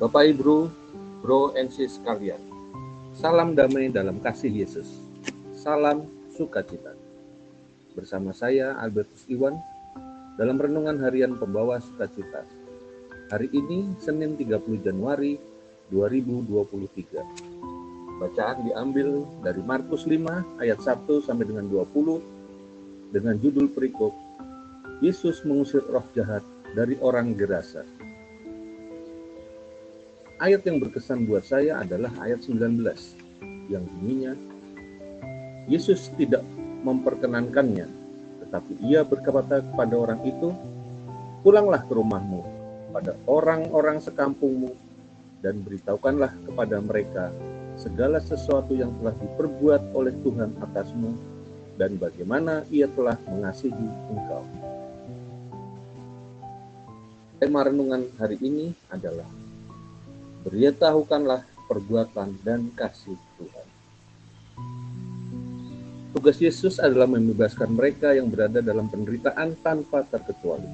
Bapak Ibu, Bro and Sis sekalian, salam damai dalam kasih Yesus. Salam sukacita. Bersama saya Albertus Iwan dalam renungan harian pembawa sukacita. Hari ini Senin 30 Januari 2023. Bacaan diambil dari Markus 5 ayat 1 sampai dengan 20 dengan judul perikop Yesus mengusir roh jahat dari orang Gerasa. Ayat yang berkesan buat saya adalah ayat 19 yang bunyinya, Yesus tidak memperkenankannya, tetapi ia berkata kepada orang itu, pulanglah ke rumahmu, pada orang-orang sekampungmu, dan beritahukanlah kepada mereka segala sesuatu yang telah diperbuat oleh Tuhan atasmu, dan bagaimana ia telah mengasihi engkau. Tema renungan hari ini adalah beritahukanlah perbuatan dan kasih Tuhan. Tugas Yesus adalah membebaskan mereka yang berada dalam penderitaan tanpa terkecuali.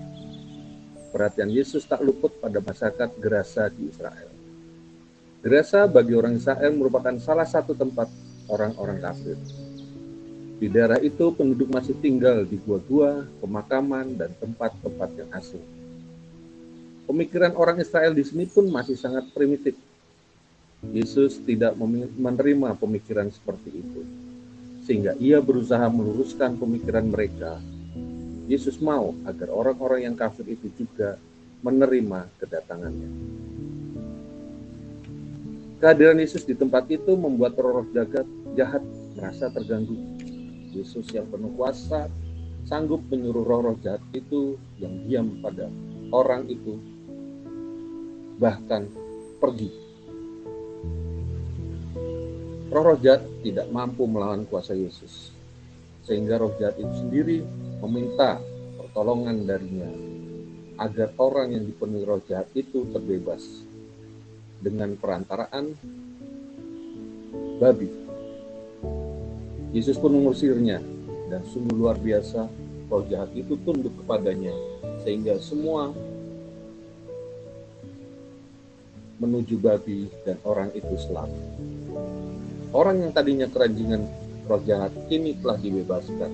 Perhatian Yesus tak luput pada masyarakat Gerasa di Israel. Gerasa bagi orang Israel merupakan salah satu tempat orang-orang kafir. Di daerah itu penduduk masih tinggal di gua-gua, pemakaman, dan tempat-tempat yang asing. Pemikiran orang Israel di sini pun masih sangat primitif. Yesus tidak menerima pemikiran seperti itu, sehingga ia berusaha meluruskan pemikiran mereka. Yesus mau agar orang-orang yang kafir itu juga menerima kedatangannya. Kehadiran Yesus di tempat itu membuat roh jahat merasa terganggu. Yesus yang penuh kuasa sanggup menyuruh roh-roh jahat itu yang diam pada orang itu bahkan pergi. Roh-roh jahat tidak mampu melawan kuasa Yesus, sehingga roh jahat itu sendiri meminta pertolongan darinya agar orang yang dipenuhi roh jahat itu terbebas dengan perantaraan babi. Yesus pun mengusirnya, dan sungguh luar biasa roh jahat itu tunduk kepadanya, sehingga semua menuju babi dan orang itu selamat. Orang yang tadinya keranjingan roh jahat kini telah dibebaskan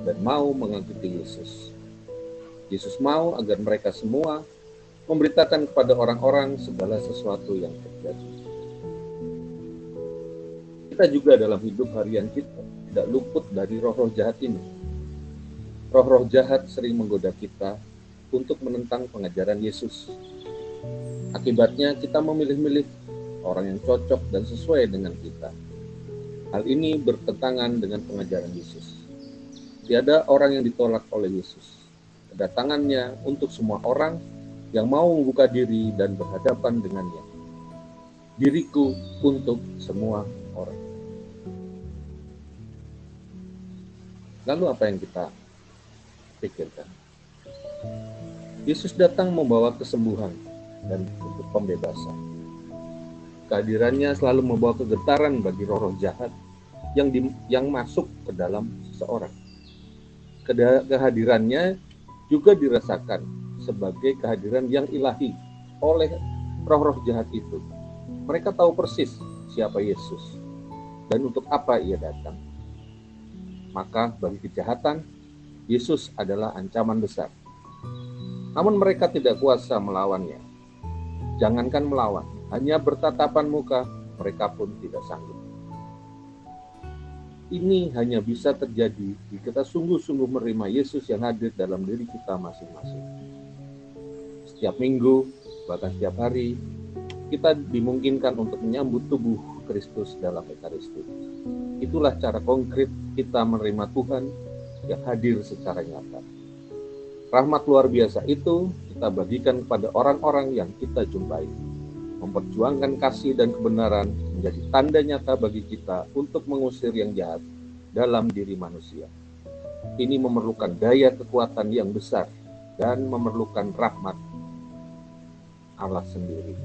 dan mau mengikuti Yesus. Yesus mau agar mereka semua memberitakan kepada orang-orang segala sesuatu yang terjadi. Kita juga dalam hidup harian kita tidak luput dari roh-roh jahat ini. Roh-roh jahat sering menggoda kita untuk menentang pengajaran Yesus. Akibatnya kita memilih-milih orang yang cocok dan sesuai dengan kita. Hal ini bertentangan dengan pengajaran Yesus. Tiada orang yang ditolak oleh Yesus. Kedatangannya untuk semua orang yang mau membuka diri dan berhadapan dengannya. Diriku untuk semua orang. Lalu apa yang kita pikirkan? Yesus datang membawa kesembuhan dan pembebasan. Kehadirannya selalu membawa kegetaran bagi roh-roh jahat yang masuk ke dalam seseorang. Kehadirannya juga dirasakan sebagai kehadiran yang ilahi oleh roh-roh jahat itu. Mereka tahu persis siapa Yesus dan untuk apa ia datang. Maka bagi kejahatan, Yesus adalah ancaman besar. Namun mereka tidak kuasa melawannya. Jangankan melawan, hanya bertatapan muka, mereka pun tidak sanggup. Ini hanya bisa terjadi jika kita sungguh-sungguh menerima Yesus yang hadir dalam diri kita masing-masing. Setiap minggu, bahkan setiap hari, kita dimungkinkan untuk menyambut tubuh Kristus dalam Ekaristi. Itulah cara konkret kita menerima Tuhan yang hadir secara nyata. Rahmat luar biasa itu kita bagikan kepada orang-orang yang kita jumpai. Memperjuangkan kasih dan kebenaran menjadi tanda nyata bagi kita untuk mengusir yang jahat dalam diri manusia. Ini memerlukan daya kekuatan yang besar dan memerlukan rahmat Allah sendiri.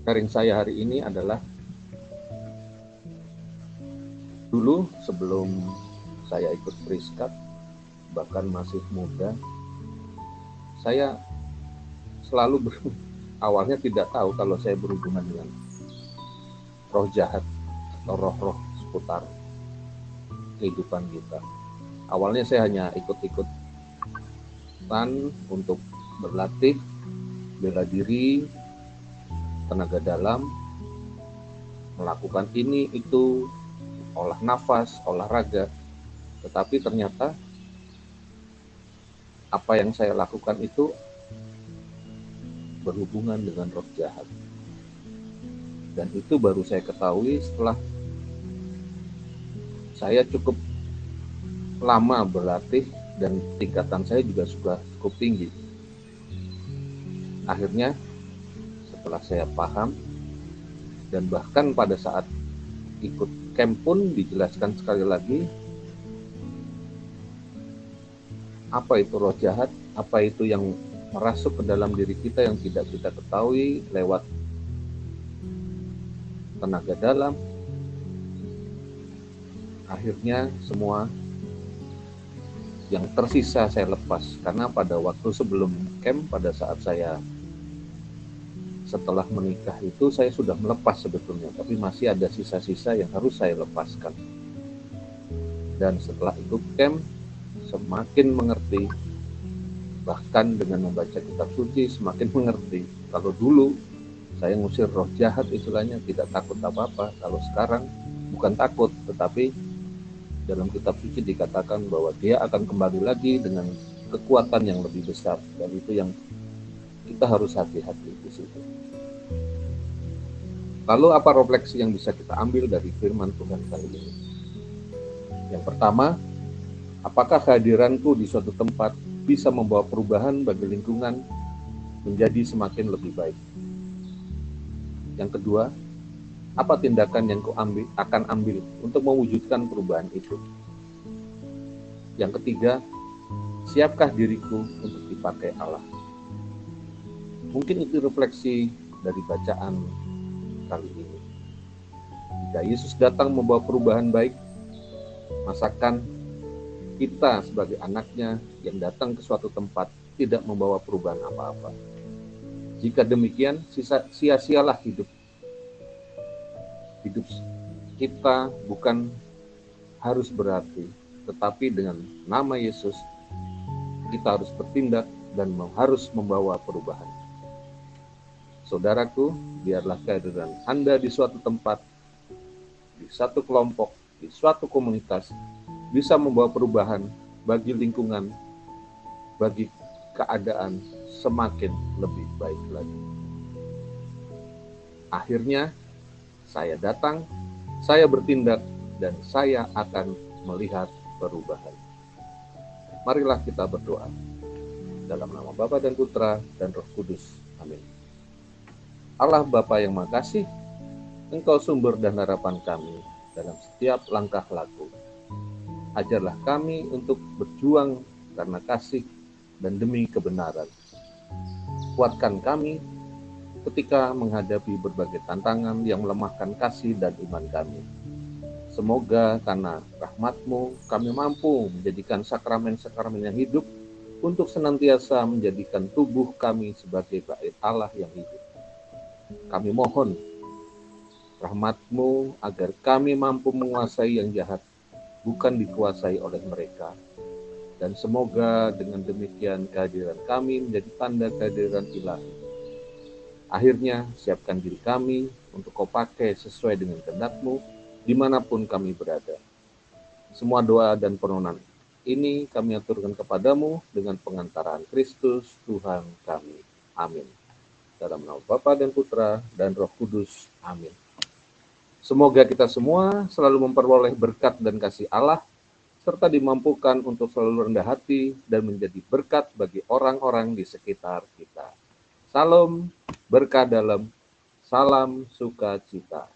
Sharing saya hari ini adalah dulu sebelum saya ikut Priskat, bahkan masih muda, saya awalnya tidak tahu kalau saya berhubungan dengan roh jahat atau roh-roh seputar kehidupan kita. Awalnya saya hanya ikut-ikutan untuk berlatih, bela diri, tenaga dalam, melakukan ini, itu, olah nafas, olahraga. Tetapi ternyata apa yang saya lakukan itu berhubungan dengan roh jahat. Dan itu baru saya ketahui setelah saya cukup lama berlatih dan tingkatan saya juga sudah cukup tinggi. Akhirnya setelah saya paham, dan bahkan pada saat ikut camp pun dijelaskan sekali lagi apa itu roh jahat, apa itu yang merasuk ke dalam diri kita yang tidak kita ketahui lewat tenaga dalam. Akhirnya semua yang tersisa saya lepas, karena pada waktu sebelum camp, pada saat saya setelah menikah itu saya sudah melepas sebetulnya, tapi masih ada sisa-sisa yang harus saya lepaskan. Dan setelah ikut camp semakin mengerti, bahkan dengan membaca kitab suci semakin mengerti. Kalau dulu saya ngusir roh jahat istilahnya tidak takut apa-apa, kalau sekarang bukan takut, tetapi dalam kitab suci dikatakan bahwa dia akan kembali lagi dengan kekuatan yang lebih besar, dan itu yang kita harus hati-hati di situ. Lalu apa refleksi yang bisa kita ambil dari firman Tuhan kali ini? Yang pertama, apakah kehadiranku di suatu tempat bisa membawa perubahan bagi lingkungan menjadi semakin lebih baik? Yang kedua, apa tindakan yang akan ambil untuk mewujudkan perubahan itu? Yang ketiga, siapkah diriku untuk dipakai Allah? Mungkin itu refleksi dari bacaan kali ini. Jika Yesus datang membawa perubahan baik, masakan kita sebagai anaknya yang datang ke suatu tempat tidak membawa perubahan apa-apa? Jika demikian, sia-sialah hidup kita bukan harus berarti, tetapi dengan nama Yesus kita harus bertindak dan harus membawa perubahan. Saudaraku, biarlah kehadiran Anda di suatu tempat, di satu kelompok, di suatu komunitas bisa membawa perubahan bagi lingkungan, bagi keadaan semakin lebih baik lagi. Akhirnya saya datang, saya bertindak, dan saya akan melihat perubahan. Marilah kita berdoa. Dalam nama Bapa dan Putra dan Roh Kudus. Amin. Allah Bapa yang Maha Kasih, Engkau sumber dan harapan kami dalam setiap langkah laku. Ajarlah kami untuk berjuang karena kasih dan demi kebenaran. Kuatkan kami ketika menghadapi berbagai tantangan yang melemahkan kasih dan iman kami. Semoga karena rahmat-Mu kami mampu menjadikan sakramen-sakramen yang hidup untuk senantiasa menjadikan tubuh kami sebagai bait Allah yang hidup. Kami mohon rahmat-Mu agar kami mampu menguasai yang jahat, bukan dikuasai oleh mereka. Dan semoga dengan demikian kehadiran kami menjadi tanda kehadiran ilahi. Akhirnya, siapkan diri kami untuk Kau pakai sesuai dengan kehendak-Mu, dimanapun kami berada. Semua doa dan permohonan ini kami aturkan kepadamu dengan pengantaran Kristus Tuhan kami. Amin. Dalam nama Bapa dan Putra dan Roh Kudus. Amin. Semoga kita semua selalu memperoleh berkat dan kasih Allah, serta dimampukan untuk selalu rendah hati dan menjadi berkat bagi orang-orang di sekitar kita. Salam berkah dalam, salam sukacita.